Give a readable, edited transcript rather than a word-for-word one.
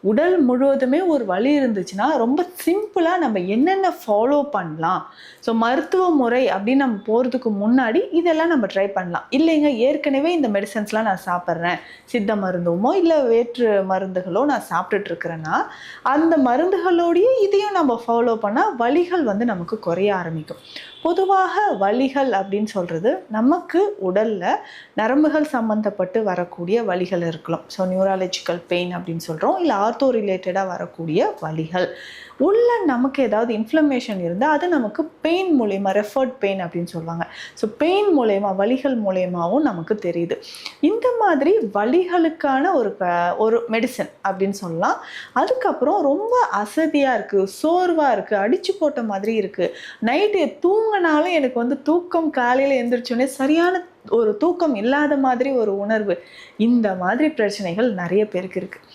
உடல் முழுவதுமே ஒரு வலி இருந்துச்சுன்னா ரொம்ப சிம்பிளா நம்ம என்னென்ன ஃபாலோ பண்ணலாம். ஸோ மருத்துவ முறை அப்படின்னு நம்ம போறதுக்கு முன்னாடி இதெல்லாம் நம்ம ட்ரை பண்ணலாம். இல்லைங்க ஏற்கனவே இந்த மெடிசன்ஸ்லாம் நான் சாப்பிட்றேன். சித்த மருந்துமோ இல்ல வேற்று மருந்துகளோ நான் சாப்பிட்டுட்டு இருக்கிறேன்னா, அந்த மருந்துகளோடயே இதையும் நம்ம ஃபாலோ பண்ணா வலிகள் வந்து நமக்கு குறைய ஆரம்பிக்கும். பொதுவாக வலிகள் அப்படின்னு சொல்றது நமக்கு உடல்ல நரம்புகள் சம்பந்தப்பட்டு வரக்கூடிய வலிகள் இருக்கலாம். ஸோ நியூராலஜிக்கல் பெயின் அப்படின்னு சொல்கிறோம். இல்லை ஆர்த்தோ ரிலேட்டடாக வரக்கூடிய வலிகள். உள்ள நமக்கு ஏதாவது இன்ஃப்ளமேஷன் இருந்தால் அது நமக்கு பெயின் மூலயமா ரெஃபர்ட் பெயின் அப்படின்னு சொல்லுவாங்க. ஸோ பெயின் மூலயமா வலிகள் மூலயமாவும் நமக்கு தெரியுது. இந்த மாதிரி வலிகளுக்கான ஒரு மெடிசன் அப்படின்னு சொல்லலாம். அதுக்கப்புறம் ரொம்ப அசதியாக இருக்குது, சோர்வாக இருக்குது, அடிச்சு போட்ட மாதிரி இருக்குது, நைட்டு தூங்கினாலும் எனக்கு வந்து தூக்கம் காலையில் எழுந்திரிச்சோடனே சரியான ஒரு தூக்கம் இல்லாத மாதிரி ஒரு உணர்வு. இந்த மாதிரி பிரச்சனைகள் நிறைய பேருக்கு இருக்குது.